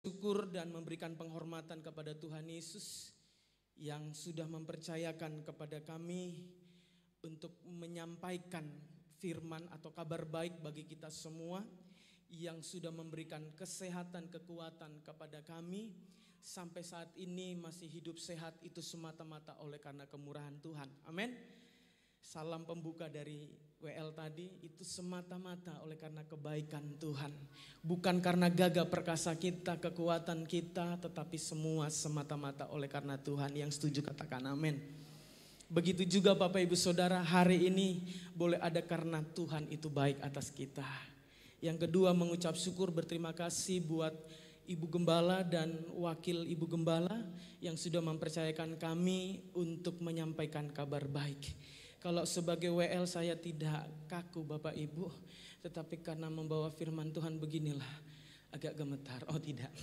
Syukur dan memberikan penghormatan kepada Tuhan Yesus yang sudah mempercayakan kepada kami untuk menyampaikan firman atau kabar baik bagi kita semua, yang sudah memberikan kesehatan, kekuatan kepada kami sampai saat ini masih hidup sehat. Itu semata-mata oleh karena kemurahan Tuhan. Amin. Salam pembuka dari WL tadi itu semata-mata oleh karena kebaikan Tuhan. Bukan karena gagah perkasa kita, kekuatan kita, tetapi semua semata-mata oleh karena Tuhan. Yang setuju katakan amin. Begitu juga Bapak Ibu Saudara, hari ini boleh ada karena Tuhan itu baik atas kita. Yang kedua, mengucap syukur berterima kasih buat Ibu Gembala dan Wakil Ibu Gembala yang sudah mempercayakan kami untuk menyampaikan kabar baik. Kalau sebagai WL saya tidak kaku Bapak Ibu, tetapi karena membawa firman Tuhan beginilah agak gemetar. Oh tidak,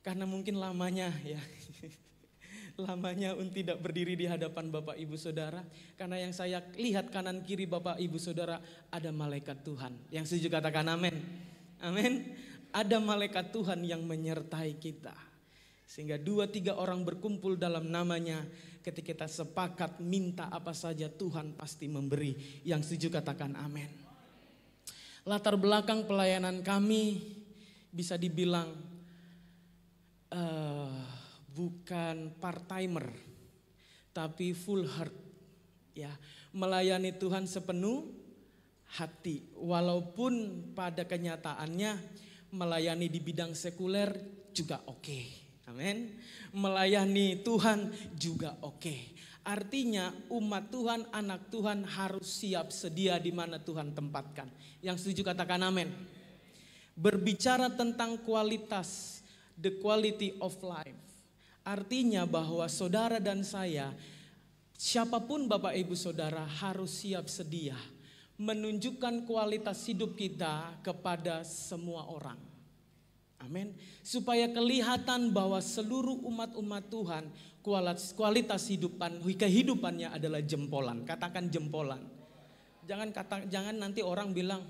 karena mungkin lamanya ya, lamanya tidak berdiri di hadapan Bapak Ibu Saudara. Karena yang saya lihat kanan kiri Bapak Ibu Saudara ada malaikat Tuhan. Yang setuju katakan amin. Amin. Ada malaikat Tuhan yang menyertai kita. Sehingga 2-3 orang berkumpul dalam namanya, ketika kita sepakat minta apa saja Tuhan pasti memberi. Yang setuju katakan amin. Latar belakang pelayanan kami bisa dibilang bukan part-timer, tapi full heart. Ya, melayani Tuhan sepenuh hati. Walaupun pada kenyataannya melayani di bidang sekuler juga oke. Amin. Melayani Tuhan juga oke. Artinya umat Tuhan, anak Tuhan harus siap sedia di mana Tuhan tempatkan. Yang setuju katakan amin. Berbicara tentang kualitas, the quality of life. Artinya bahwa saudara dan saya, siapapun Bapak Ibu Saudara harus siap sedia menunjukkan kualitas hidup kita kepada semua orang. Amin. Supaya kelihatan bahwa seluruh umat-umat Tuhan kualitas kehidupannya adalah jempolan. Katakan jempolan. Jangan nanti orang bilang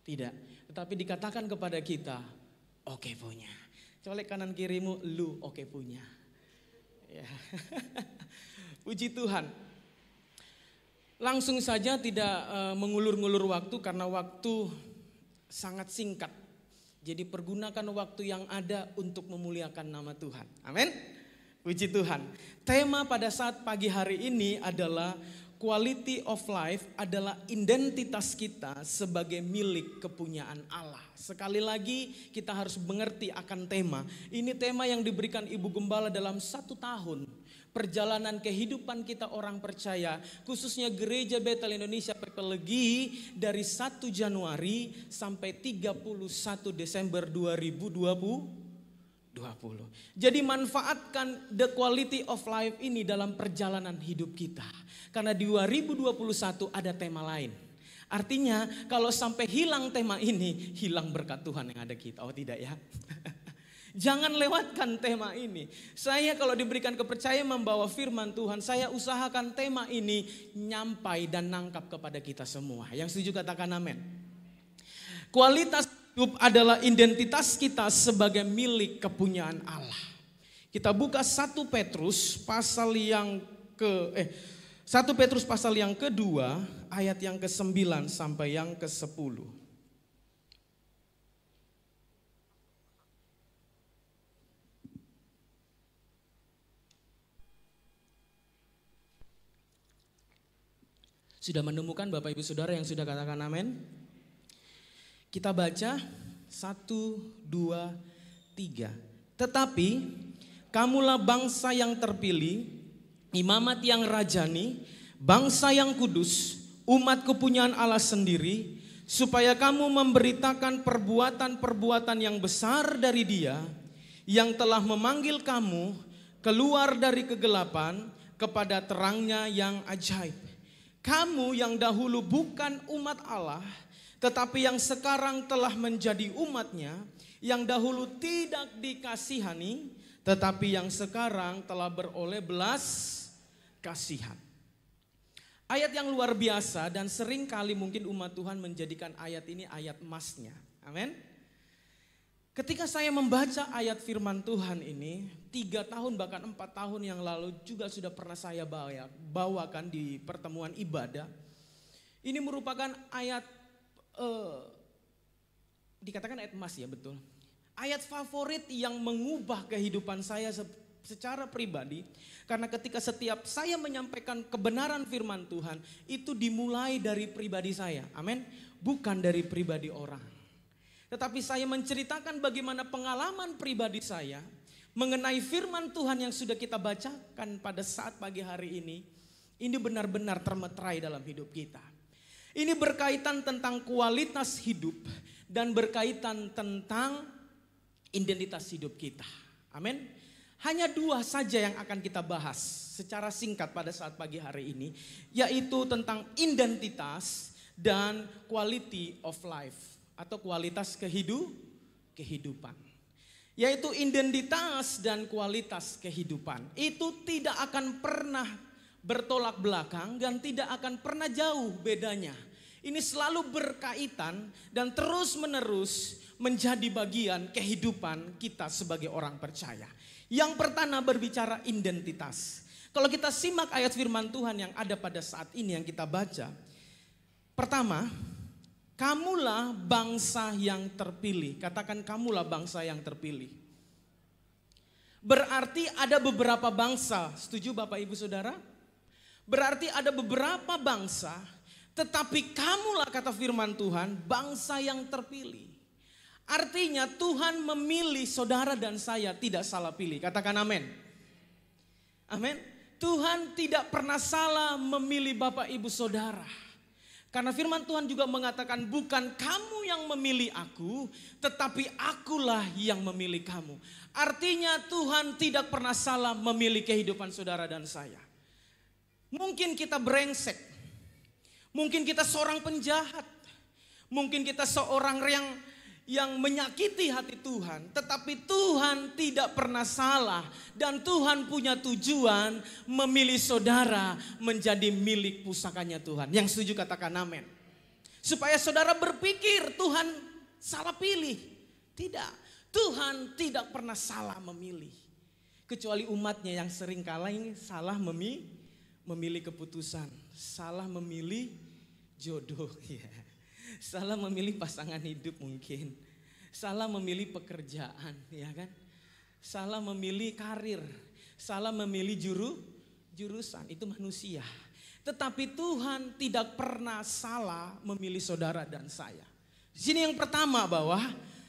tidak, tetapi dikatakan kepada kita, oke punya. Colek kanan kirimu, lu oke punya. Ya. Puji Tuhan. Langsung saja tidak mengulur-ngulur waktu karena waktu sangat singkat. Jadi pergunakan waktu yang ada untuk memuliakan nama Tuhan. Amin. Puji Tuhan. Tema pada saat pagi hari ini adalah quality of life, adalah identitas kita sebagai milik kepunyaan Allah. Sekali lagi kita harus mengerti akan tema. Ini tema yang diberikan Ibu Gembala dalam 1 tahun. Perjalanan kehidupan kita orang percaya, khususnya Gereja Betel Indonesia Pepelegi dari 1 Januari sampai 31 Desember 2020. Jadi manfaatkan the quality of life ini dalam perjalanan hidup kita. Karena di 2021 ada tema lain. Artinya kalau sampai hilang tema ini, hilang berkat Tuhan yang ada kita. Oh tidak ya. Jangan lewatkan tema ini. Saya kalau diberikan kepercayaan membawa firman Tuhan, saya usahakan tema ini nyampai dan nangkap kepada kita semua. Yang setuju katakan amin. Kualitas hidup adalah identitas kita sebagai milik kepunyaan Allah. Kita buka 1 Petrus pasal yang kedua, ayat yang ke-9 sampai yang ke-10. Sudah menemukan Bapak Ibu Saudara yang sudah katakan amin? Kita baca 1, 2, 3. Tetapi kamulah bangsa yang terpilih, imamat yang rajani, bangsa yang kudus, umat kepunyaan Allah sendiri, supaya kamu memberitakan perbuatan-perbuatan yang besar dari Dia yang telah memanggil kamu keluar dari kegelapan kepada terangnya yang ajaib. Kamu yang dahulu bukan umat Allah, tetapi yang sekarang telah menjadi umatnya, yang dahulu tidak dikasihani, tetapi yang sekarang telah beroleh belas kasihan. Ayat yang luar biasa dan sering kali mungkin umat Tuhan menjadikan ayat ini ayat emasnya. Amin. Ketika saya membaca ayat firman Tuhan ini, 3 tahun bahkan 4 tahun yang lalu juga sudah pernah saya bawakan di pertemuan ibadah. Ini merupakan ayat, dikatakan ayat emas ya, betul. Ayat favorit yang mengubah kehidupan saya secara pribadi. Karena ketika setiap saya menyampaikan kebenaran firman Tuhan, itu dimulai dari pribadi saya, amin. Bukan dari pribadi orang. Tetapi saya menceritakan bagaimana pengalaman pribadi saya mengenai firman Tuhan yang sudah kita bacakan pada saat pagi hari ini benar-benar termeterai dalam hidup kita. Ini berkaitan tentang kualitas hidup dan berkaitan tentang identitas hidup kita. Amin. Hanya 2 saja yang akan kita bahas secara singkat pada saat pagi hari ini, yaitu tentang identitas dan quality of life. Atau kualitas kehidupan. Yaitu identitas dan kualitas kehidupan. Itu tidak akan pernah bertolak belakang dan tidak akan pernah jauh bedanya. Ini selalu berkaitan dan terus menerus menjadi bagian kehidupan kita sebagai orang percaya. Yang pertama berbicara identitas. Kalau kita simak ayat firman Tuhan yang ada pada saat ini yang kita baca. Pertama, kamulah bangsa yang terpilih. Katakan kamulah bangsa yang terpilih. Berarti ada beberapa bangsa. Setuju Bapak Ibu Saudara? Berarti ada beberapa bangsa. Tetapi kamulah, kata firman Tuhan, bangsa yang terpilih. Artinya Tuhan memilih saudara dan saya, tidak salah pilih. Katakan amin. Amin. Tuhan tidak pernah salah memilih Bapak Ibu Saudara. Karena firman Tuhan juga mengatakan bukan kamu yang memilih aku, tetapi akulah yang memilih kamu. Artinya Tuhan tidak pernah salah memilih kehidupan saudara dan saya. Mungkin kita brengsek, mungkin kita seorang penjahat, mungkin kita seorang yang menyakiti hati Tuhan. Tetapi Tuhan tidak pernah salah dan Tuhan punya tujuan memilih saudara menjadi milik pusakanya Tuhan. Yang setuju katakan amin. Supaya saudara berpikir Tuhan salah pilih. Tidak, Tuhan tidak pernah salah memilih. Kecuali umatnya yang sering kala ini salah memilih keputusan. Salah memilih jodoh ya. Salah memilih pasangan hidup mungkin. Salah memilih pekerjaan, ya kan? Salah memilih karir. Salah memilih jurusan, itu manusia. Tetapi Tuhan tidak pernah salah memilih saudara dan saya. Di sini yang pertama bahwa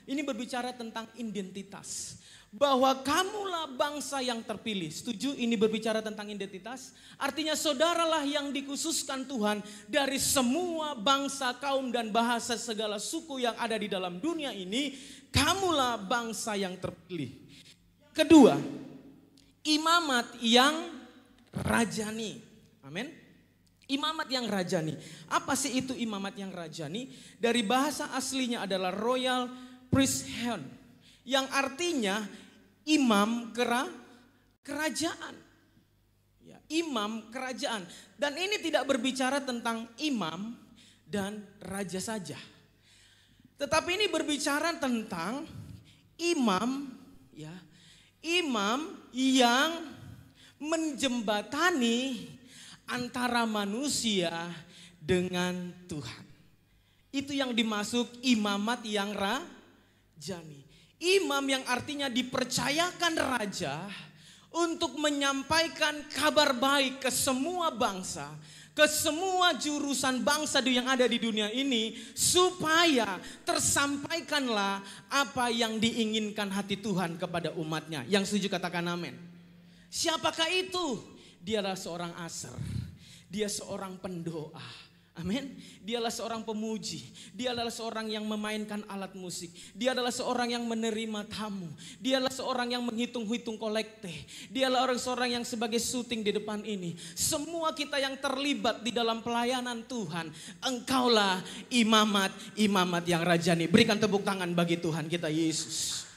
ini berbicara tentang identitas. Bahwa kamulah bangsa yang terpilih. Setuju ini berbicara tentang identitas? Artinya saudaralah yang dikhususkan Tuhan dari semua bangsa, kaum dan bahasa segala suku yang ada di dalam dunia ini. Kamulah bangsa yang terpilih. Kedua, imamat yang rajani. Amin. Imamat yang rajani. Apa sih itu imamat yang rajani? Dari bahasa aslinya adalah royal priesthood. Yang artinya imam kerajaan. Ya, imam kerajaan. Dan ini tidak berbicara tentang imam dan raja saja. Tetapi ini berbicara tentang imam, ya, imam yang menjembatani antara manusia dengan Tuhan. Itu yang dimaksud imamat yang rajani. Imam yang artinya dipercayakan raja untuk menyampaikan kabar baik ke semua bangsa, ke semua jurusan bangsa yang ada di dunia ini, supaya tersampaikanlah apa yang diinginkan hati Tuhan kepada umatnya. Yang setuju katakan amin. Siapakah itu? Dia adalah seorang aser, dia seorang pendoa. Amin. Dialah seorang pemuji. Dia adalah seorang yang memainkan alat musik. Dia adalah seorang yang menerima tamu. Dia adalah seorang yang menghitung-hitung kolekte. Dia adalah seorang yang sebagai syuting di depan ini. Semua kita yang terlibat di dalam pelayanan Tuhan, engkaulah imamat yang rajani. Berikan tepuk tangan bagi Tuhan kita Yesus.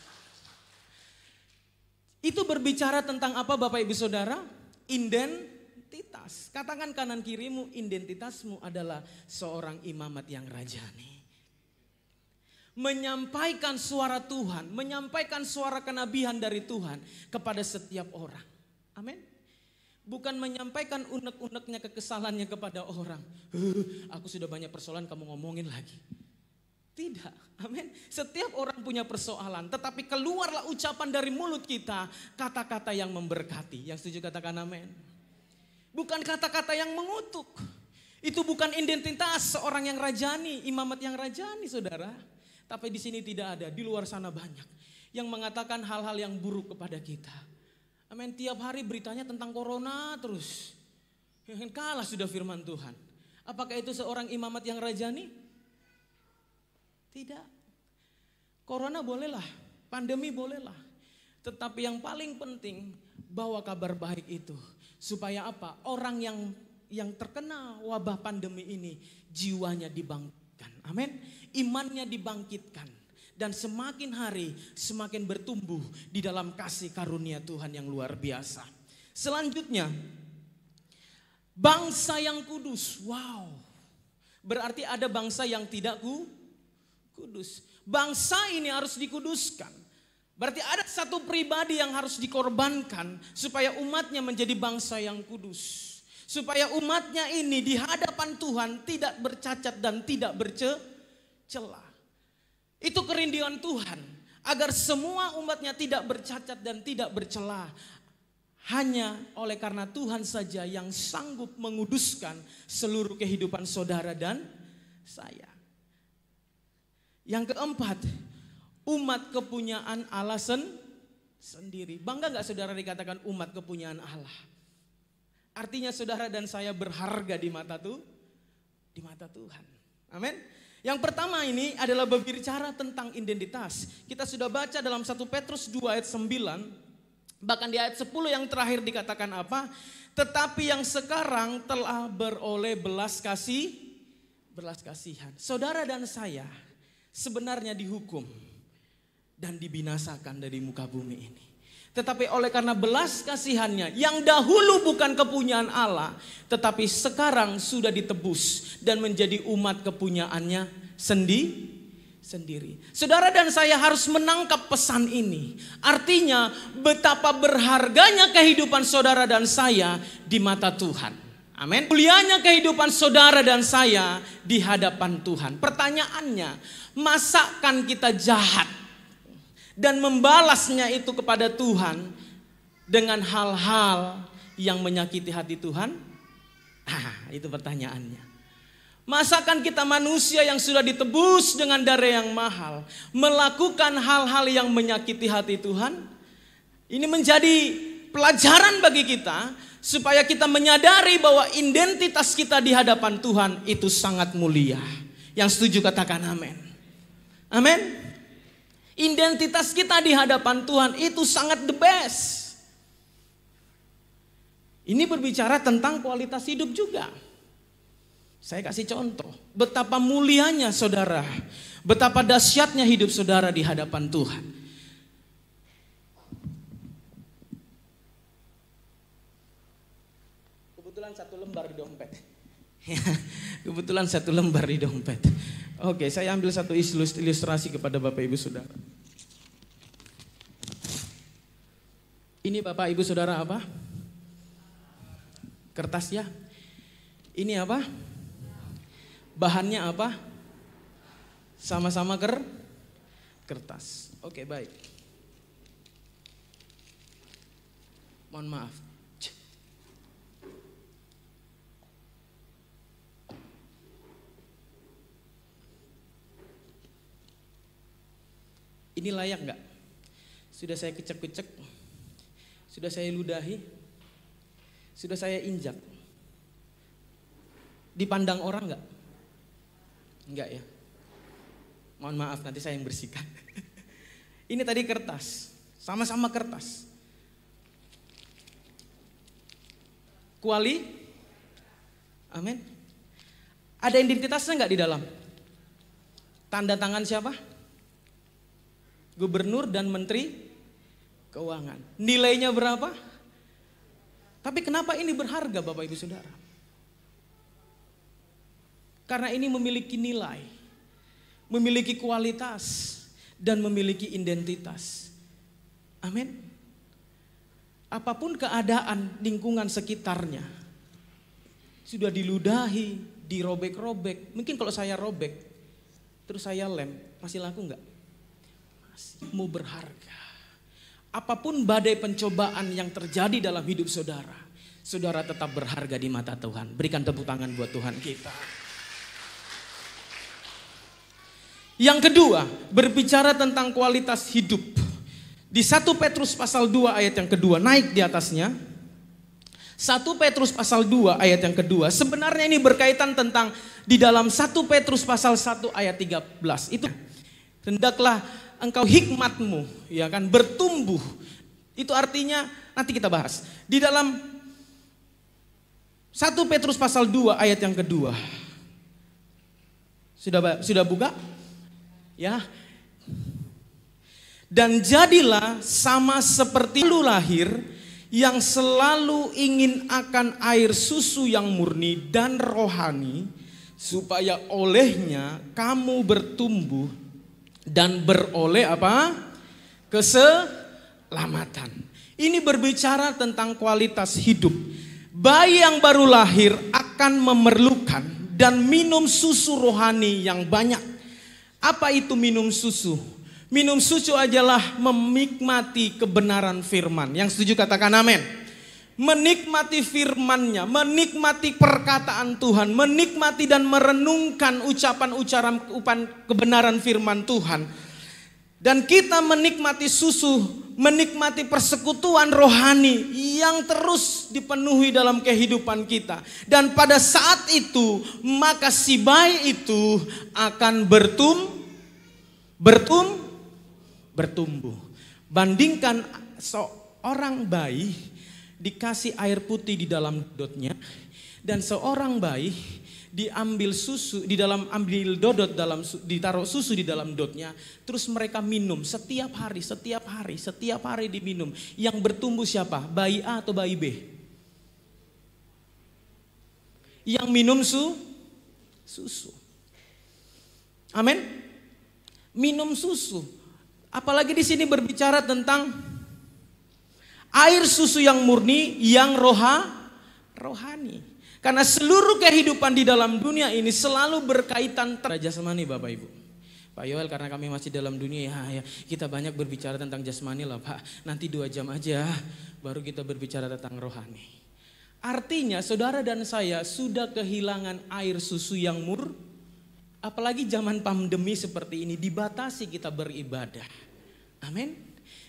Itu berbicara tentang apa Bapak Ibu Saudara? Identitas. Katakan kanan kirimu, identitasmu adalah seorang imamat yang rajani. menyampaikan suara Tuhan, menyampaikan suara kenabian dari Tuhan kepada setiap orang. Amin. Bukan menyampaikan unek-uneknya kekesalannya kepada orang. Aku sudah banyak persoalan, kamu ngomongin lagi. Tidak, amin. Setiap orang punya persoalan, tetapi keluarlah ucapan dari mulut kita, kata-kata yang memberkati. Yang setuju katakan amin. Bukan kata-kata yang mengutuk. Itu bukan identitas seorang yang rajani, imamat yang rajani, saudara. Tapi di sini tidak ada, di luar sana banyak yang mengatakan hal-hal yang buruk kepada kita. Amin. Tiap hari beritanya tentang corona terus. Kalah sudah firman Tuhan. Apakah itu seorang imamat yang rajani? Tidak. Corona bolehlah, pandemi bolehlah. Tetapi yang paling penting bawa kabar baik itu. Supaya apa? Orang yang terkena wabah pandemi ini jiwanya dibangkitkan. Amin. Imannya dibangkitkan. Dan semakin hari semakin bertumbuh di dalam kasih karunia Tuhan yang luar biasa. Selanjutnya, bangsa yang kudus. Wow. Berarti ada bangsa yang tidak kudus. Bangsa ini harus dikuduskan. Berarti ada satu pribadi yang harus dikorbankan supaya umatnya menjadi bangsa yang kudus. Supaya umatnya ini di hadapan Tuhan tidak bercacat dan tidak bercela. Itu kerinduan Tuhan. Agar semua umatnya tidak bercacat dan tidak bercela. Hanya oleh karena Tuhan saja yang sanggup menguduskan seluruh kehidupan saudara dan saya. Yang keempat, umat kepunyaan Allah sendiri. Bangga gak saudara dikatakan umat kepunyaan Allah? Artinya saudara dan saya berharga di mata Tuhan. Amin. Yang pertama ini adalah berbicara tentang identitas. Kita sudah baca dalam 1 Petrus 2 ayat 9. Bahkan di ayat 10 yang terakhir dikatakan apa? Tetapi yang sekarang telah beroleh belas kasihan. Saudara dan saya sebenarnya dihukum dan dibinasakan dari muka bumi ini. Tetapi oleh karena belas kasihannya yang dahulu bukan kepunyaan Allah, tetapi sekarang sudah ditebus dan menjadi umat kepunyaannya sendiri. Saudara dan saya harus menangkap pesan ini. Artinya betapa berharganya kehidupan saudara dan saya di mata Tuhan. Amin. Mulianya kehidupan saudara dan saya di hadapan Tuhan. Pertanyaannya, masakan kita jahat dan membalasnya itu kepada Tuhan dengan hal-hal yang menyakiti hati Tuhan? Itu pertanyaannya. Masakan kita manusia yang sudah ditebus dengan darah yang mahal melakukan hal-hal yang menyakiti hati Tuhan? Ini menjadi pelajaran bagi kita supaya kita menyadari bahwa identitas kita di hadapan Tuhan itu sangat mulia. Yang setuju katakan amin. Amin. Identitas kita di hadapan Tuhan itu sangat the best. Ini berbicara tentang kualitas hidup juga. Saya kasih contoh. Betapa mulianya saudara. Betapa dahsyatnya hidup saudara di hadapan Tuhan. Kebetulan satu lembar di dompet. Kebetulan satu lembar di dompet. Oke, saya ambil satu ilustrasi kepada Bapak Ibu Saudara. Ini Bapak Ibu Saudara apa? Kertas ya. Ini apa? Bahannya apa? Sama-sama kertas. Oke, baik. Mohon maaf. Ini layak nggak? Sudah saya kecek-kecek, sudah saya ludahi, sudah saya injak. Dipandang orang nggak? Enggak ya. Mohon maaf, nanti saya yang bersihkan. Ini tadi kertas, sama-sama kertas. Amin. Ada identitasnya nggak di dalam? Tanda tangan siapa? Gubernur dan Menteri Keuangan. Nilainya berapa? Tapi kenapa ini berharga Bapak Ibu Saudara? Karena ini memiliki nilai. memiliki kualitas, dan memiliki identitas. Amin. Apapun keadaan lingkungan sekitarnya, sudah diludahi, dirobek-robek. Mungkin kalau saya robek, terus saya lem, masih laku enggak? Masih mau berharga. Apapun badai pencobaan yang terjadi dalam hidup saudara, saudara tetap berharga di mata Tuhan. Berikan tepuk tangan buat Tuhan kita. Yang kedua, berbicara tentang kualitas hidup. Di 1 Petrus pasal 2 ayat yang kedua, naik di atasnya. 1 Petrus pasal 2 ayat yang kedua, sebenarnya ini berkaitan tentang di dalam 1 Petrus pasal 1 ayat 13. Itu hendaklah engkau hikmatmu, ya kan, bertumbuh. Itu artinya nanti kita bahas. Di dalam 1 Petrus pasal 2 ayat yang kedua. Sudah buka? Ya. Dan jadilah sama seperti lu lahir yang selalu ingin akan air susu yang murni dan rohani, supaya olehnya kamu bertumbuh dan beroleh apa? Keselamatan. Ini berbicara tentang kualitas hidup. Bayi yang baru lahir akan memerlukan dan minum susu rohani yang banyak. Apa itu minum susu? Minum susu adalah menikmati kebenaran firman. Yang setuju katakan amin. Menikmati firman-Nya, menikmati perkataan Tuhan, menikmati dan merenungkan ucapan-ucapan kebenaran firman Tuhan. Dan kita menikmati susu, menikmati persekutuan rohani yang terus dipenuhi dalam kehidupan kita. Dan pada saat itu, maka si bayi itu akan bertumbuh. Bandingkan seorang bayi dikasih air putih di dalam dodotnya, dan seorang bayi diambil susu di dalam ditaruh susu di dalam dotnya, terus mereka minum setiap hari diminum. Yang bertumbuh siapa? Bayi A atau bayi B? Yang minum susu. Amin. Minum susu. Apalagi di sini berbicara tentang air susu yang murni, yang rohani. Karena seluruh kehidupan di dalam dunia ini selalu berkaitan jasmani, Bapak Ibu. Pak Yoel, karena kami masih dalam dunia, ya kita banyak berbicara tentang jasmani lah Pak. Nanti 2 jam aja baru kita berbicara tentang rohani. Artinya saudara dan saya sudah kehilangan air susu yang apalagi zaman pandemi seperti ini, dibatasi kita beribadah. Amin.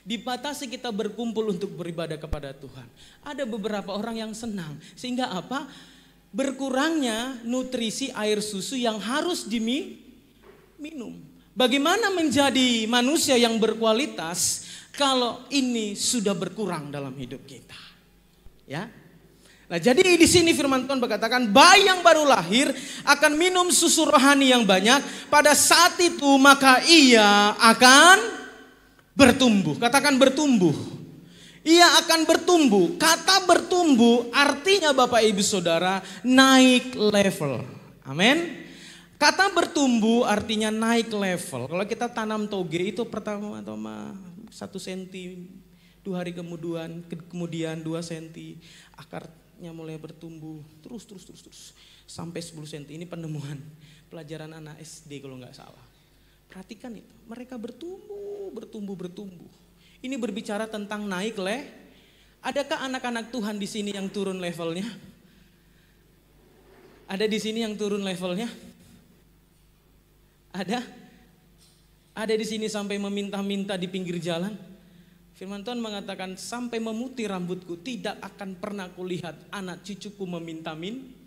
Dibatasi kita berkumpul untuk beribadah kepada Tuhan. Ada beberapa orang yang senang. Sehingga apa? Berkurangnya nutrisi air susu yang harus diminum. Bagaimana menjadi manusia yang berkualitas kalau ini sudah berkurang dalam hidup kita? Ya. Nah, jadi di sini firman Tuhan berkatakan, bayi yang baru lahir akan minum susu rohani yang banyak. Pada saat itu maka ia akan bertumbuh. Katakan bertumbuh. Ia akan bertumbuh. Kata bertumbuh artinya Bapak Ibu Saudara naik level. Amin. Kata bertumbuh artinya naik level. Kalau kita tanam toge itu pertama-tama 1 senti, 2 hari kemudian 2 senti, akarnya mulai bertumbuh terus sampai 10 senti. Ini penemuan pelajaran anak SD kalau nggak salah. Perhatikan itu, mereka bertumbuh. Ini berbicara tentang naik Adakah anak-anak Tuhan di sini yang turun levelnya? Ada di sini yang turun levelnya? Ada di sini sampai meminta-minta di pinggir jalan? Firman Tuhan mengatakan, sampai memutih rambutku tidak akan pernah kulihat anak cucuku meminta-minta.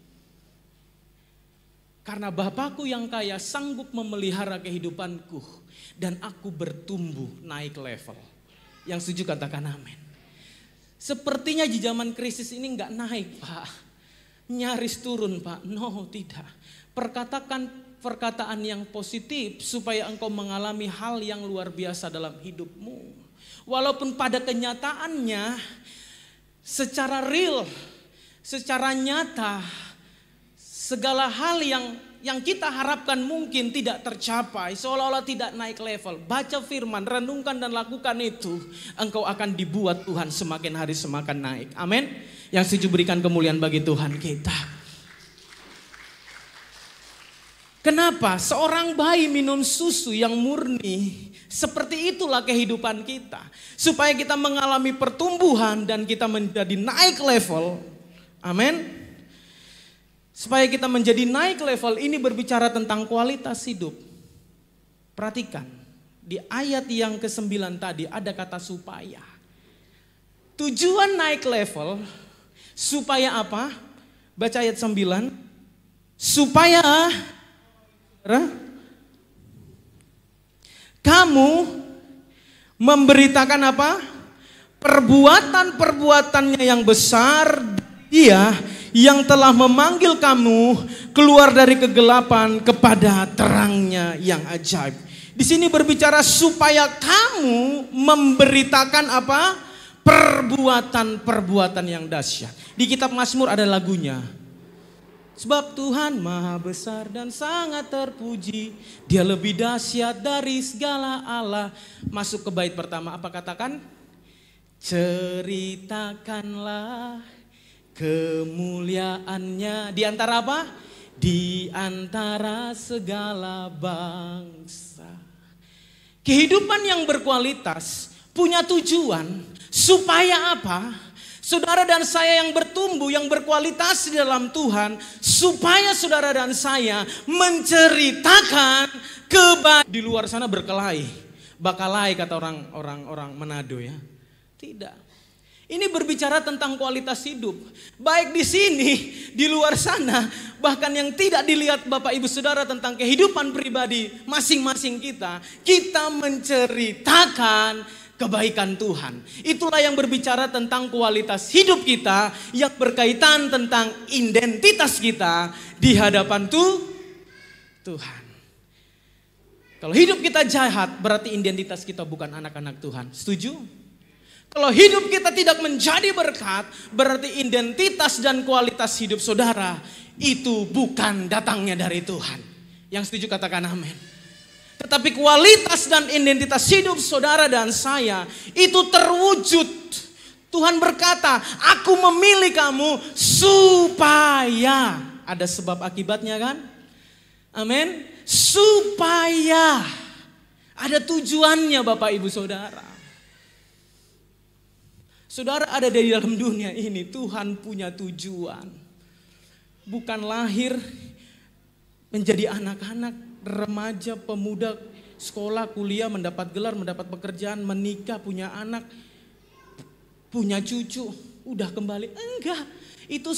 Karena Bapakku yang kaya sanggup memelihara kehidupanku dan aku bertumbuh naik level. Yang setuju katakan amin. Sepertinya di zaman krisis ini enggak naik Pak. Nyaris turun Pak. No, tidak. Perkataan yang positif supaya engkau mengalami hal yang luar biasa dalam hidupmu. Walaupun pada kenyataannya secara real, secara nyata, segala hal yang yang kita harapkan mungkin tidak tercapai, seolah-olah tidak naik level. Baca firman, renungkan dan lakukan itu, engkau akan dibuat Tuhan semakin hari semakin naik. Amin. Yang setuju berikan kemuliaan bagi Tuhan kita. Kenapa? Seorang bayi minum susu yang murni, seperti itulah kehidupan kita. Supaya kita mengalami pertumbuhan dan kita menjadi naik level. Amin. Supaya kita menjadi naik level, ini berbicara tentang kualitas hidup. Perhatikan, di ayat yang ke-9 tadi ada kata supaya. Tujuan naik level, supaya apa? Baca ayat 9. Supaya kamu memberitakan apa? Perbuatan-perbuatannya yang besar, Dia yang telah memanggil kamu keluar dari kegelapan kepada terangnya yang ajaib. Di sini berbicara supaya kamu memberitakan apa? Perbuatan-perbuatan yang dahsyat. Di kitab Mazmur ada lagunya. Sebab Tuhan maha besar dan sangat terpuji. Dia lebih dahsyat dari segala Allah. Masuk ke bait pertama, apa katakan? Ceritakanlah kemuliaannya di antara apa? Di antara segala bangsa. Kehidupan yang berkualitas punya tujuan supaya apa? Saudara dan saya yang bertumbuh, yang berkualitas di dalam Tuhan, supaya saudara dan saya menceritakan kebaikan. Di luar sana berkelahi, bakalai kata orang Manado ya. Tidak. Ini berbicara tentang kualitas hidup. Baik di sini, di luar sana, bahkan yang tidak dilihat Bapak Ibu Saudara tentang kehidupan pribadi masing-masing kita menceritakan kebaikan Tuhan. Itulah yang berbicara tentang kualitas hidup kita, yang berkaitan tentang identitas kita di hadapan Tuhan. Kalau hidup kita jahat, berarti identitas kita bukan anak-anak Tuhan. Setuju? Kalau hidup kita tidak menjadi berkat, berarti identitas dan kualitas hidup saudara itu bukan datangnya dari Tuhan. Yang setuju katakan amin. Tetapi kualitas dan identitas hidup saudara dan saya itu terwujud. Tuhan berkata, aku memilih kamu supaya. Ada sebab akibatnya kan? Amin. Supaya. Ada tujuannya Bapak Ibu Saudara. Saudara ada di dalam dunia ini, Tuhan punya tujuan. Bukan lahir menjadi anak-anak, remaja, pemuda, sekolah, kuliah, mendapat gelar, mendapat pekerjaan, menikah, punya anak, punya cucu, udah kembali. Enggak, itu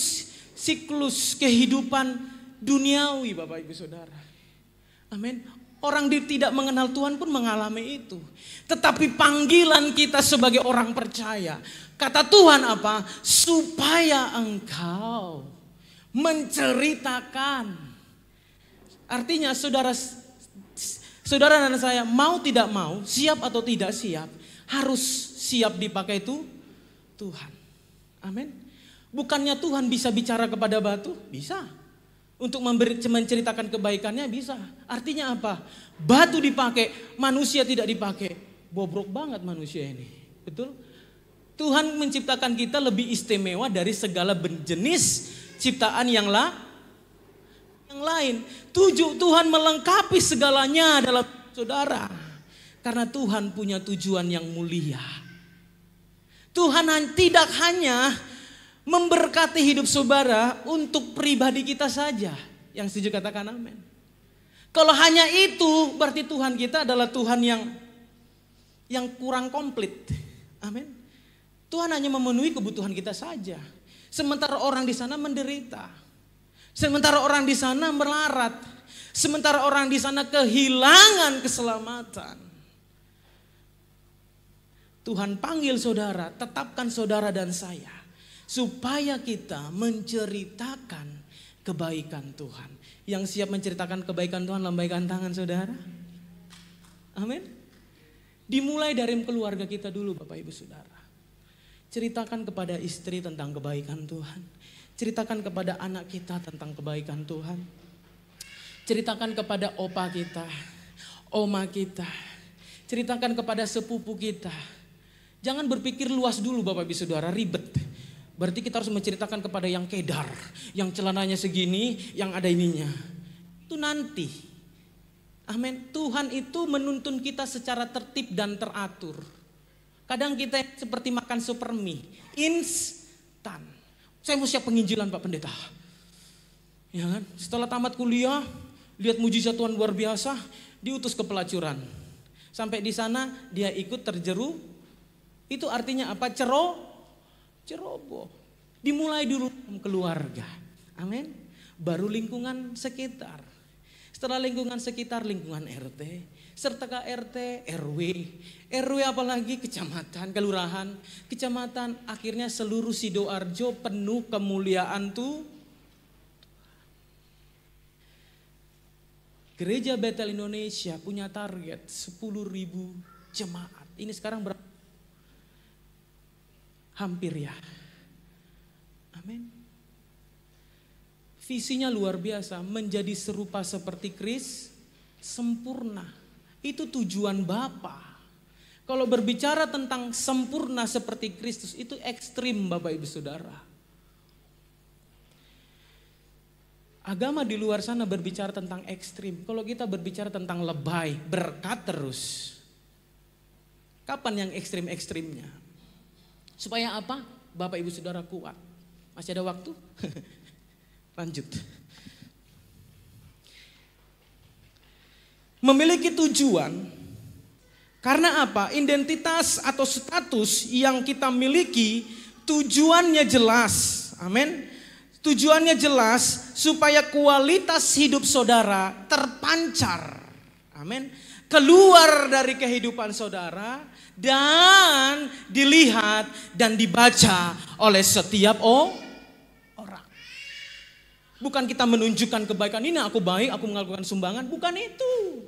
siklus kehidupan duniawi Bapak Ibu Saudara. Amin. Orang tidak mengenal Tuhan pun mengalami itu. Tetapi panggilan kita sebagai orang percaya. Kata Tuhan apa? Supaya engkau menceritakan. Artinya saudara dan saya mau tidak mau, siap atau tidak siap, harus siap dipakai itu Tuhan. Amin. Bukannya Tuhan bisa bicara kepada batu? Bisa. Untuk menceritakan kebaikannya bisa. Artinya apa? Batu dipakai, manusia tidak dipakai. Bobrok banget manusia ini. Betul? Tuhan menciptakan kita lebih istimewa dari segala jenis ciptaan yang lain. Tuhan melengkapi segalanya dalam saudara. Karena Tuhan punya tujuan yang mulia. Tuhan tidak hanya memberkati hidup saudara untuk pribadi kita saja. Yang setuju katakan amin. Kalau hanya itu berarti Tuhan kita adalah Tuhan yang kurang komplit. Amin. Tuhan hanya memenuhi kebutuhan kita saja. Sementara orang di sana menderita. Sementara orang di sana melarat. Sementara orang di sana kehilangan keselamatan. Tuhan panggil saudara, tetapkan saudara dan saya. Supaya kita menceritakan kebaikan Tuhan. Yang siap menceritakan kebaikan Tuhan, lambaikan tangan saudara. Amin. Dimulai dari keluarga kita dulu Bapak Ibu Saudara. Ceritakan kepada istri tentang kebaikan Tuhan. Ceritakan kepada anak kita tentang kebaikan Tuhan. Ceritakan kepada opa kita, oma kita. Ceritakan kepada sepupu kita. Jangan berpikir luas dulu Bapak Ibu Saudara, ribet. Berarti kita harus menceritakan kepada yang kedar, yang celananya segini, yang ada ininya. Itu nanti. Amin. Tuhan itu menuntun kita secara tertib dan teratur. Kadang kita seperti makan supermie, instan. Saya mau siap penginjilan Pak Pendeta. Ya kan? Setelah tamat kuliah, lihat mujizat Tuhan luar biasa, diutus ke pelacuran. Sampai di sana dia ikut terjeru. Itu artinya apa? Ceroboh. Dimulai dulu keluarga. Amin. Baru lingkungan sekitar. Setelah lingkungan sekitar, lingkungan RT, serta KRT, RW. RW apalagi kecamatan, kelurahan, kecamatan, akhirnya seluruh Sidoarjo penuh kemuliaan tuh. Gereja Betel Indonesia punya target 10.000 jemaat. Ini sekarang berapa? Hampir ya. Amin. Visinya luar biasa, menjadi serupa seperti Kristus, sempurna. Itu tujuan Bapa. Kalau berbicara tentang sempurna seperti Kristus, itu ekstrim Bapak Ibu Saudara. Agama di luar sana berbicara tentang ekstrim. Kalau kita berbicara tentang lebay, berkat terus. Kapan yang ekstrim-ekstrimnya? Supaya apa? Bapak Ibu Saudara kuat. Masih ada waktu? Lanjut. Memiliki tujuan. Karena apa? Identitas atau status yang kita miliki tujuannya jelas. Amin. Tujuannya jelas supaya kualitas hidup saudara terpancar. Amin. Keluar dari kehidupan saudara dan dilihat dan dibaca oleh setiap orang. Bukan kita menunjukkan kebaikan, ini aku baik, aku melakukan sumbangan, bukan itu.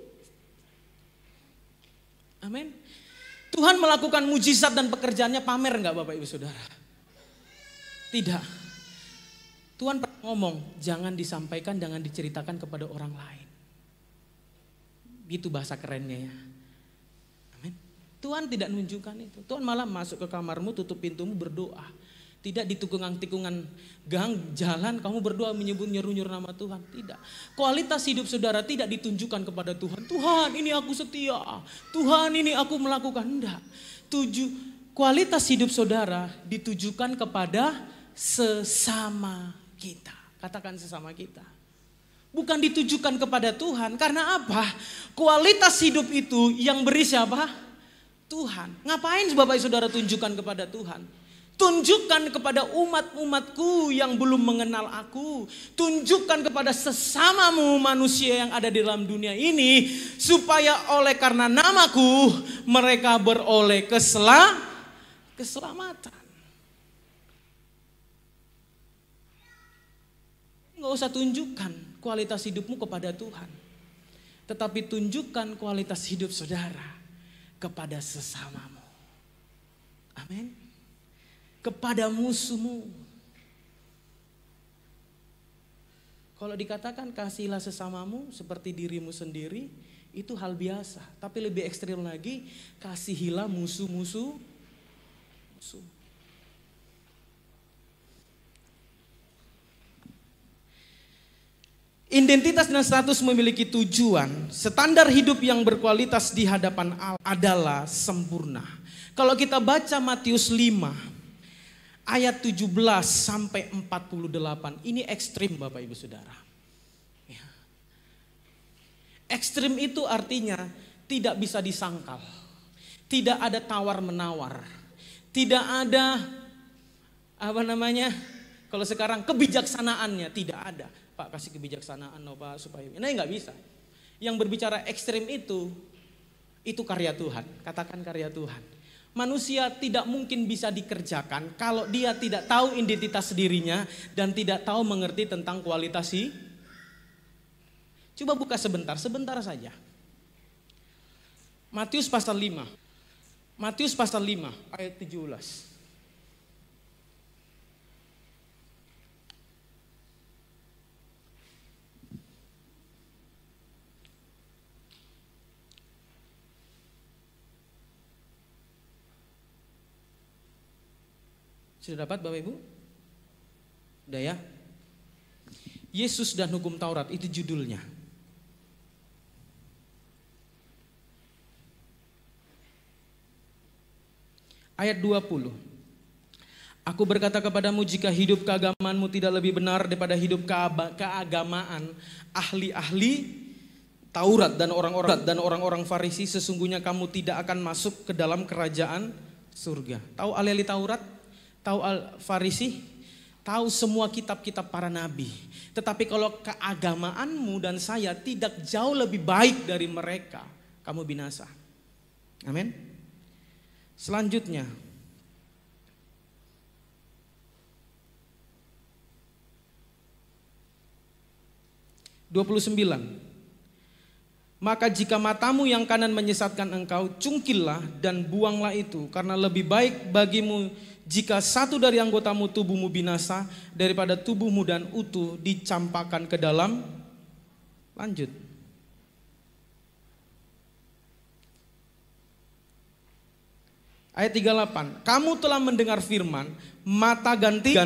Amin. Tuhan melakukan mujizat dan pekerjaannya pamer enggak Bapak Ibu Saudara? Tidak. Tuhan pernah ngomong, jangan disampaikan, jangan diceritakan kepada orang lain. Gitu bahasa kerennya ya. Amin. Tuhan tidak menunjukkan itu. Tuhan malah masuk ke kamarmu, tutup pintumu, berdoa. Tidak di tikungan gang, jalan kamu berdoa menyebut nyeru-nyeru nama Tuhan. Tidak. Kualitas hidup saudara tidak ditunjukkan kepada Tuhan. Tuhan ini aku setia. Tuhan ini aku melakukan. Tidak. Kualitas hidup saudara ditujukan kepada sesama kita. Katakan sesama kita. Bukan ditujukan kepada Tuhan. Karena apa? Kualitas hidup itu yang beri siapa? Tuhan. Ngapain Bapak Saudara tunjukkan kepada Tuhan? Tunjukkan kepada umat-umatku yang belum mengenal aku. Tunjukkan kepada sesamamu manusia yang ada di dalam dunia ini. Supaya oleh karena namaku mereka beroleh keselamatan. Nggak usah tunjukkan kualitas hidupmu kepada Tuhan. Tetapi tunjukkan kualitas hidup saudara kepada sesamamu. Amin. Kepada musuhmu. Kalau dikatakan kasihilah sesamamu seperti dirimu sendiri, itu hal biasa. Tapi lebih ekstrim lagi, kasihilah musuh-musuh. Identitas dan status memiliki tujuan. Standar hidup yang berkualitas di hadapan Allah adalah sempurna. Kalau kita baca Matius 5 ayat 17 sampai 48, ini ekstrim Bapak Ibu Saudara. Ya. Ekstrim itu artinya tidak bisa disangkal. Tidak ada tawar-menawar. Tidak ada kalau sekarang kebijaksanaannya tidak ada. Pak kasih kebijaksanaan Pak supaya ini nggak bisa. Yang berbicara ekstrim itu karya Tuhan. Katakan karya Tuhan. Manusia tidak mungkin bisa dikerjakan kalau dia tidak tahu identitas dirinya dan tidak tahu mengerti tentang kualitas sih. Coba buka sebentar saja. Matius pasal 5. Matius pasal 5 ayat 17. Sudah dapat Bapak Ibu? Udah ya? Yesus dan Hukum Taurat, itu judulnya. Ayat 20. Aku berkata kepadamu, jika hidup keagamaanmu tidak lebih benar daripada hidup keagamaan ahli-ahli Taurat dan orang-orang Farisi, sesungguhnya kamu tidak akan masuk ke dalam kerajaan surga. Tahu ahli-ahli Taurat? Tahu Farisi? Tahu semua kitab-kitab para nabi. Tetapi kalau keagamaanmu dan saya tidak jauh lebih baik dari mereka, kamu binasa. Amin. Selanjutnya, (29) Maka jika matamu yang kanan menyesatkan engkau, cungkillah dan buanglah itu, karena lebih baik bagimu jika satu dari anggotamu tubuhmu binasa daripada tubuhmu dan utuh dicampakkan ke dalam. Lanjut. Ayat 38. Kamu telah mendengar firman, mata ganti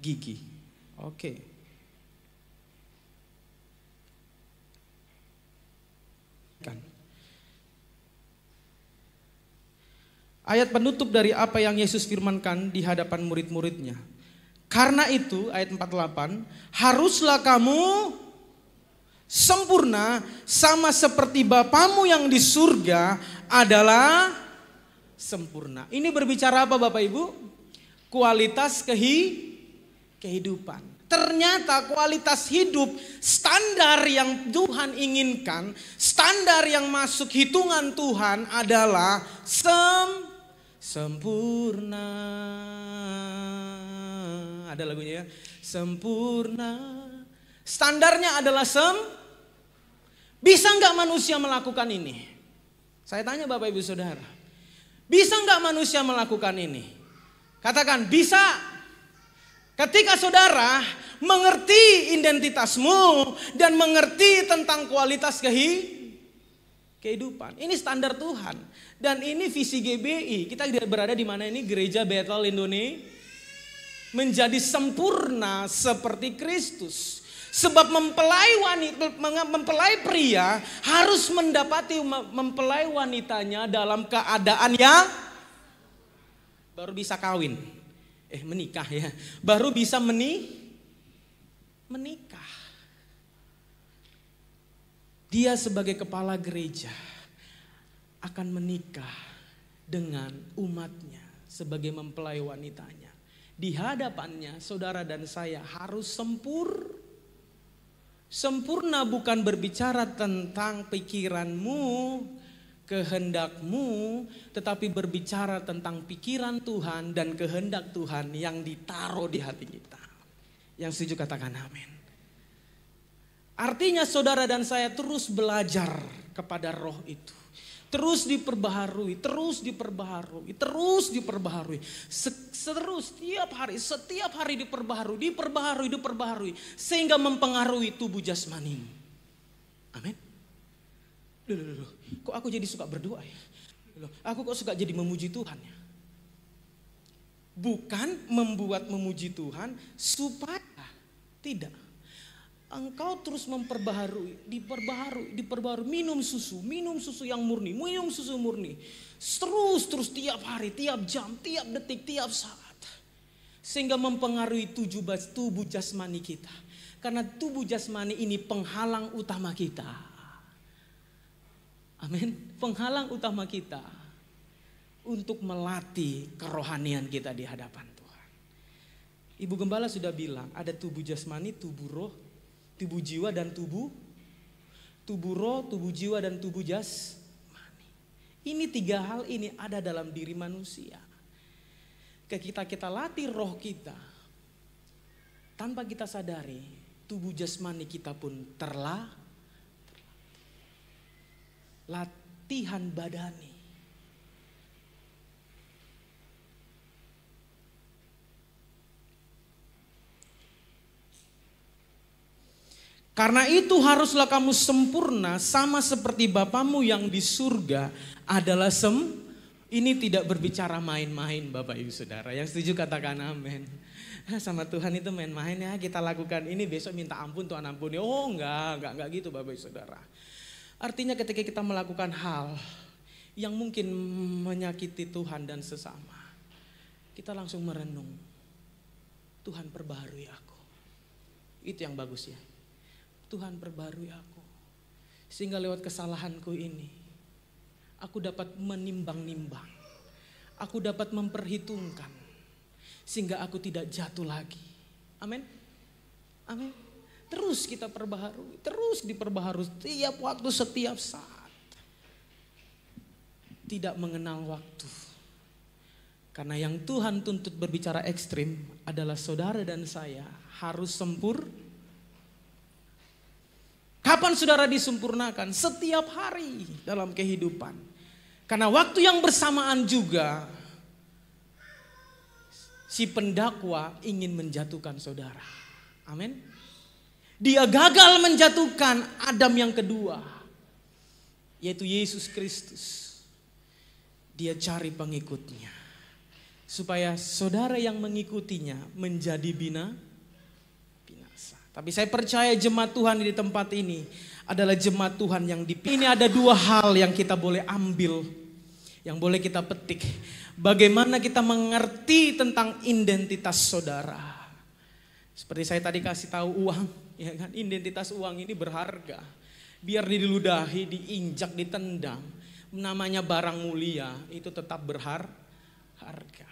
gigi. Oke. Ayat penutup dari apa yang Yesus firmankan di hadapan murid-muridnya. Karena itu, ayat 48, haruslah kamu sempurna sama seperti Bapamu yang di surga adalah sempurna. Ini berbicara apa Bapak Ibu? Kualitas kehidupan. Ternyata kualitas hidup, standar yang Tuhan inginkan, standar yang masuk hitungan Tuhan adalah sempurna. Ada lagunya ya, sempurna. Standarnya adalah Bisa nggak manusia melakukan ini? Saya tanya Bapak Ibu Saudara, bisa nggak manusia melakukan ini? Katakan bisa. Ketika saudara mengerti identitasmu dan mengerti tentang kualitas kehidupan. Ini standar Tuhan. Dan ini visi GBI. Kita berada di mana ini? Gereja Bethel Indonesia. Menjadi sempurna seperti Kristus. Sebab mempelai pria harus mendapati mempelai wanitanya dalam keadaan yang baru bisa kawin. Menikah ya. Baru bisa menikah. Dia sebagai kepala gereja akan menikah dengan umatnya sebagai mempelai wanitanya. Di hadapannya saudara dan saya harus sempurna bukan berbicara tentang pikiranmu, kehendakmu, tetapi berbicara tentang pikiran Tuhan dan kehendak Tuhan yang ditaruh di hati kita. Yang setuju katakan amin. Artinya saudara dan saya terus belajar kepada roh itu. Terus diperbaharui, terus diperbaharui. Setiap hari diperbaharui. Sehingga mempengaruhi tubuh jasmanimu. Amin. Loh, kok aku jadi suka berdoa ya? Loh, aku kok suka jadi memuji Tuhan ya? Bukan membuat memuji Tuhan supaya tidak. Engkau terus diperbaharui, minum susu yang murni, Terus tiap hari, tiap jam, tiap detik, tiap saat. Sehingga mempengaruhi tubuh jasmani kita. Karena tubuh jasmani ini penghalang utama kita. Amin. Penghalang utama kita untuk melatih kerohanian kita di hadapan Tuhan. Ibu Gembala sudah bilang ada tubuh jasmani, tubuh roh, tubuh jiwa dan tubuh roh, tubuh jiwa dan tubuh jasmani. Ini tiga hal ini ada dalam diri manusia. Ketika kita latih roh kita, tanpa kita sadari, tubuh jasmani kita pun latihan badani. Karena itu haruslah kamu sempurna sama seperti Bapamu yang di surga adalah Ini tidak berbicara main-main Bapak Ibu Saudara. Yang setuju katakan amin. Sama Tuhan itu main-main ya, kita lakukan ini besok minta ampun Tuhan ampuni. Oh enggak gitu Bapak Ibu Saudara. Artinya ketika kita melakukan hal yang mungkin menyakiti Tuhan dan sesama, kita langsung merenung. Tuhan perbaharui aku. Itu yang bagus ya. Tuhan perbaharui aku. Sehingga lewat kesalahanku ini, aku dapat menimbang-nimbang. Aku dapat memperhitungkan. Sehingga aku tidak jatuh lagi. Amin. Amin. Terus kita perbaharui. Terus diperbaharui setiap waktu, setiap saat. Tidak mengenal waktu. Karena yang Tuhan tuntut berbicara ekstrim adalah saudara dan saya harus sempurna. Kapan saudara disempurnakan? Setiap hari dalam kehidupan. Karena waktu yang bersamaan juga si pendakwa ingin menjatuhkan saudara. Amin. Dia gagal menjatuhkan Adam yang kedua, yaitu Yesus Kristus. Dia cari pengikutnya supaya saudara yang mengikutinya menjadi binasa. Tapi saya percaya jemaat Tuhan di tempat ini adalah jemaat Tuhan yang dipilih. Ini ada dua hal yang kita boleh ambil, yang boleh kita petik. Bagaimana kita mengerti tentang identitas saudara. Seperti saya tadi kasih tahu uang, ya kan? Identitas uang ini berharga. Biar diludahi, diinjak, ditendang, namanya barang mulia itu tetap berharga.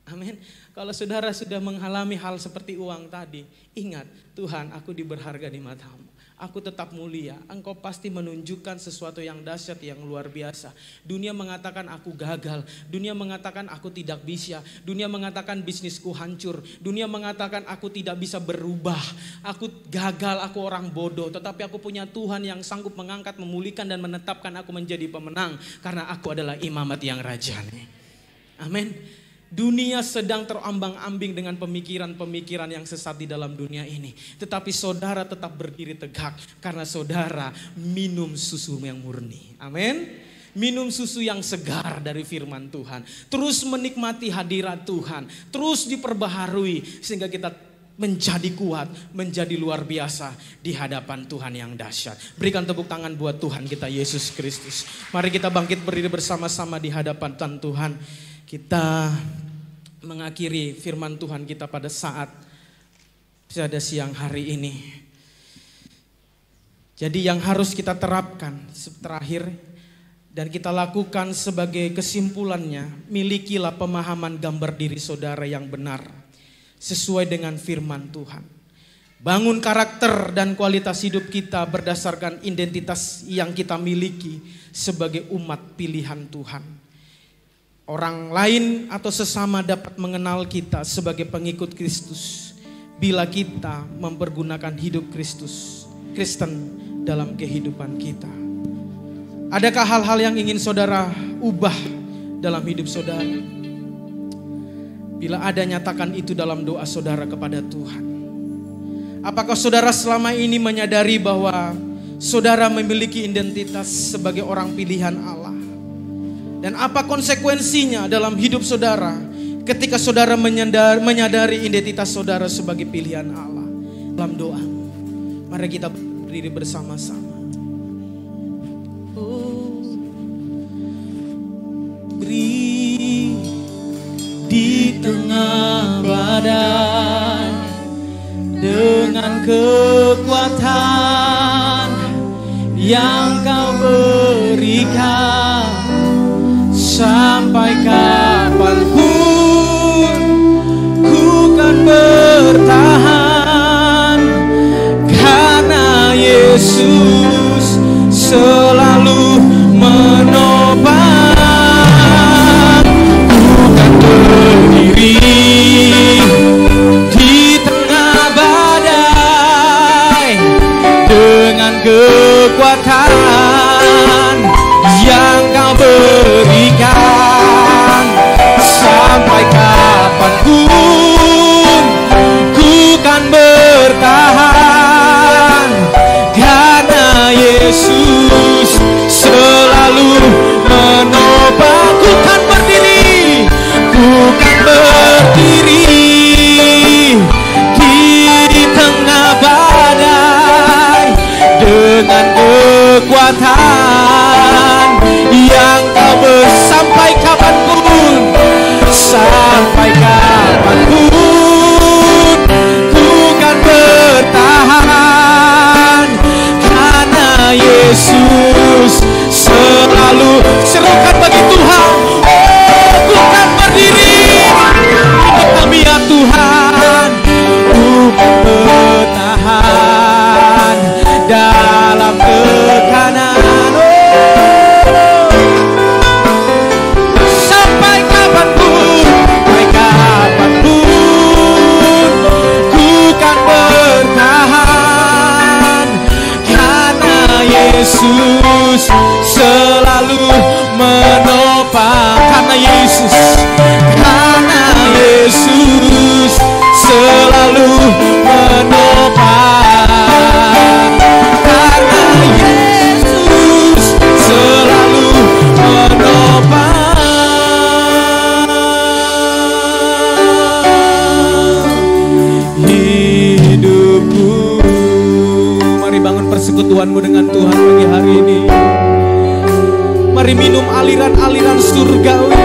Amin. Kalau saudara sudah mengalami hal seperti uang tadi, ingat, Tuhan, aku diberharga di matamu. Aku tetap mulia. Engkau pasti menunjukkan sesuatu yang dahsyat, yang luar biasa. Dunia mengatakan aku gagal. Dunia mengatakan aku tidak bisa. Dunia mengatakan bisnisku hancur. Dunia mengatakan aku tidak bisa berubah. Aku gagal, aku orang bodoh. Tetapi aku punya Tuhan yang sanggup mengangkat, memulihkan dan menetapkan aku menjadi pemenang. Karena aku adalah imamat yang rajani. Amin. Dunia sedang terombang-ambing dengan pemikiran-pemikiran yang sesat di dalam dunia ini. Tetapi saudara tetap berdiri tegak karena saudara minum susu yang murni. Amin. Minum susu yang segar dari firman Tuhan. Terus menikmati hadirat Tuhan. Terus diperbaharui sehingga kita menjadi kuat, menjadi luar biasa di hadapan Tuhan yang dahsyat. Berikan tepuk tangan buat Tuhan kita Yesus Kristus. Mari kita bangkit berdiri bersama-sama di hadapan Tuhan. Kita mengakhiri firman Tuhan kita pada saat pada siang hari ini. Jadi yang harus kita terapkan terakhir dan kita lakukan sebagai kesimpulannya, milikilah pemahaman gambar diri saudara yang benar sesuai dengan firman Tuhan. Bangun karakter dan kualitas hidup kita berdasarkan identitas yang kita miliki sebagai umat pilihan Tuhan. Orang lain atau sesama dapat mengenal kita sebagai pengikut Kristus bila kita mempergunakan hidup Kristen dalam kehidupan kita. Adakah hal-hal yang ingin saudara ubah dalam hidup saudara? Bila ada, nyatakan itu dalam doa saudara kepada Tuhan. Apakah saudara selama ini menyadari bahwa saudara memiliki identitas sebagai orang pilihan Allah? Dan apa konsekuensinya dalam hidup saudara ketika saudara menyadari identitas saudara sebagai pilihan Allah? Dalam doa, mari kita berdiri bersama-sama. Beri di tengah badai dengan kekuatan yang Kau berikan. Sampai kapanpun ku kan bertahan, karena Yesus selalu menopang. Ku kan berdiri di tengah badai dengan kekuatan yang Kau berikan. Sampai kapanpun ku kan bertahan, karena persekutuanmu dengan Tuhan pagi hari ini. Mari minum aliran-aliran surgawi.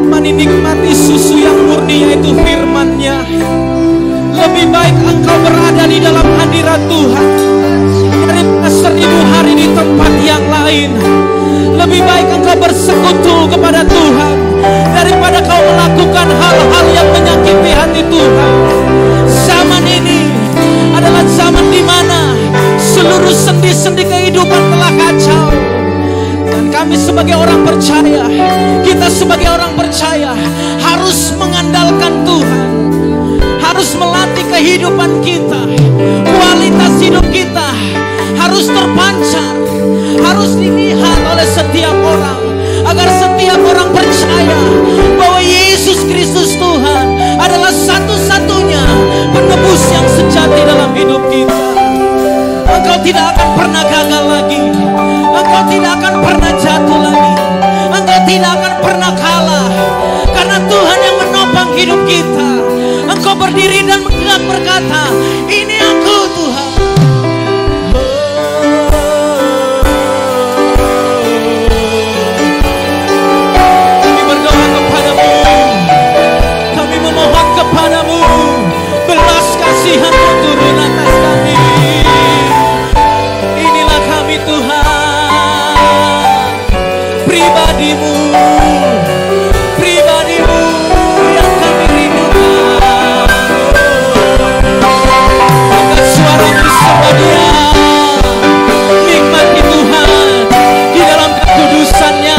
Mari nikmati susu yang murni, yaitu firman-Nya. Lebih baik engkau berada di dalam hadirat Tuhan daripada 1000 hari di tempat yang lain. Lebih baik engkau bersekutu kepada Tuhan daripada kau melakukan hal-hal yang menyakiti hati Tuhan. Zaman ini adalah zaman di mana seluruh sendi-sendi kehidupan telah kacau. Dan kami sebagai orang percaya, kita sebagai orang percaya harus mengandalkan Tuhan, harus melatih kehidupan kita. Kualitas hidup kita harus terpancar, harus dilihat oleh setiap orang, agar setiap orang percaya bahwa Yesus Kristus Tuhan adalah satu-satunya penebus yang sejati dalam hidup kita. Engkau tidak akan pernah gagal lagi, engkau tidak akan pernah jatuh lagi, engkau tidak akan pernah kalah, karena Tuhan yang menopang hidup kita. Engkau berdiri dan berkata, ini aku Tuhan. Kami berdoa kepadamu, kami memohon kepadamu, belas kasihan-Mu turun atas kami. Inilah kami Tuhan, pribadi-Mu yang kami rindukan. Angkat suaramu sembah Dia, nikmati Tuhan di dalam kekudusan-Nya.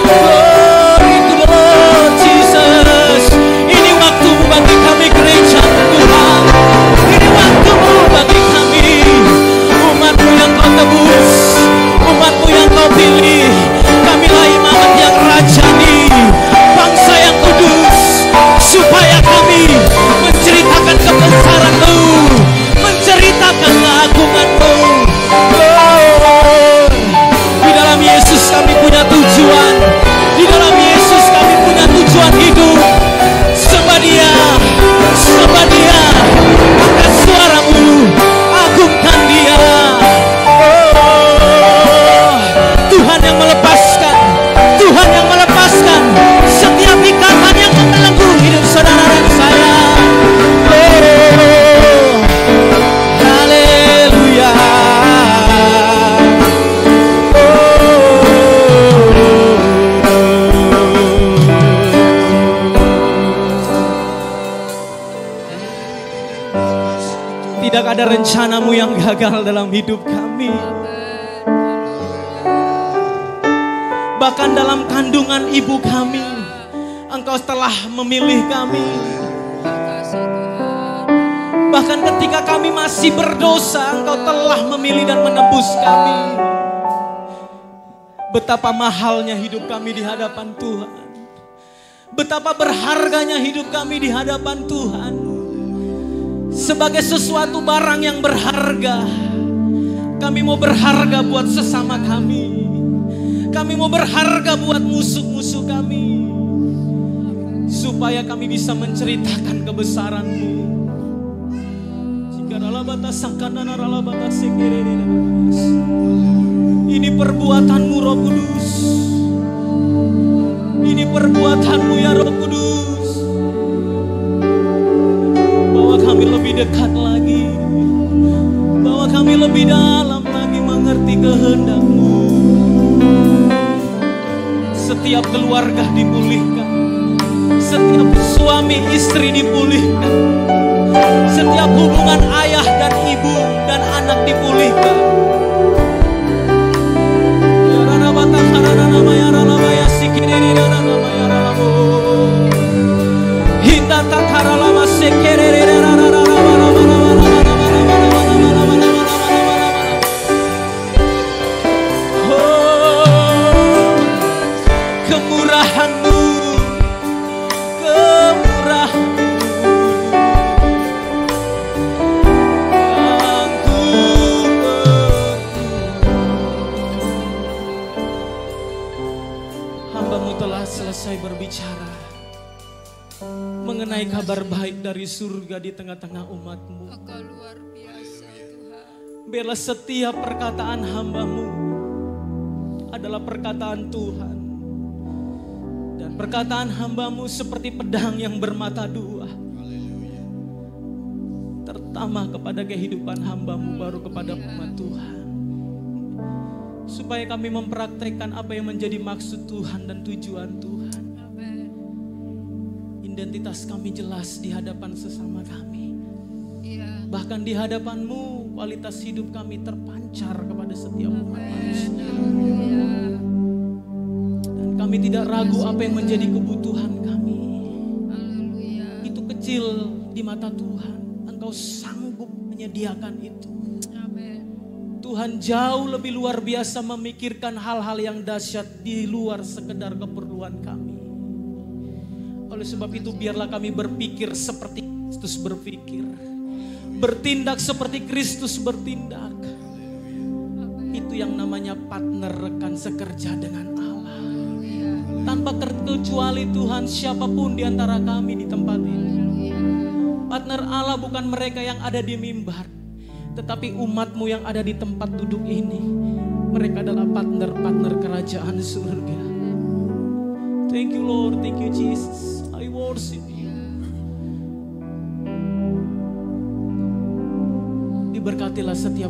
Glory to the Lord Jesus. Ini waktumu bagi kami gereja Tuhan. Ini waktumu bagi kami, umat-Mu yang Kau tebus, umat-Mu yang Kau pilih. Kamilah imamat yang rajani, bangsa yang kudus, supaya kami menceritakan kebesaran-Mu, menceritakan keagungan-Mu. Oh, di dalam Yesus kami punya tujuan, di dalam Yesus kami punya tujuan hidup. Sembah Dia, sembah Dia, angkat suaramu, agungkan Dia. Oh, Tuhan yang melepaskan, Tuhan yang melepaskan setiap ikatan yang membelenggu hidup saudara dan saya. Oh, haleluya. Tidak ada rencana-Mu yang gagal dalam hidup kami. Bahkan dalam kandungan ibu kami, Engkau telah memilih kami. Bahkan ketika kami masih berdosa, Engkau telah memilih dan menebus kami. Betapa mahalnya hidup kami di hadapan Tuhan. Betapa berharganya hidup kami di hadapan Tuhan. Sebagai sesuatu barang yang berharga, kami mau berharga buat sesama kami. Kami mau berharga buat musuh-musuh kami, supaya kami bisa menceritakan kebesaran-Mu. Ini perbuatan-Mu Roh Kudus. Ini perbuatan-Mu ya Roh Kudus. Bawa kami lebih dekat lagi, bawa kami lebih dalam lagi mengerti kehendak-Mu. Setiap keluarga dipulihkan, setiap suami istri dipulihkan, setiap hubungan ayah dan ibu dan anak dipulihkan. mengenai kabar baik dari surga di tengah-tengah umat-Mu. Engkau luar biasa Tuhan. Biarlah setiap perkataan hamba-Mu adalah perkataan Tuhan. Dan perkataan hamba-Mu seperti pedang yang bermata dua. Pertama kepada kehidupan hamba-Mu, baru kepada umat Tuhan. Supaya kami mempraktekkan apa yang menjadi maksud Tuhan dan tujuan Tuhan. Identitas kami jelas di hadapan sesama kami. Bahkan di hadapan-Mu kualitas hidup kami terpancar kepada setiap umat manusia. Dan kami tidak ragu apa yang menjadi kebutuhan kami. Itu kecil di mata Tuhan. Engkau sanggup menyediakan itu. Tuhan jauh lebih luar biasa memikirkan hal-hal yang dahsyat di luar sekedar keperluan kami. Oleh sebab itu biarlah kami berpikir seperti Kristus berpikir. Bertindak seperti Kristus bertindak. Itu yang namanya partner, rekan sekerja dengan Allah. Tanpa terkecuali Tuhan, siapapun di antara kami di tempat ini. Partner Allah bukan mereka yang ada di mimbar, tetapi umat-Mu yang ada di tempat duduk ini. Mereka adalah partner-partner kerajaan surga. Thank you Lord, thank you Jesus. I worship you. Diberkatilah setiap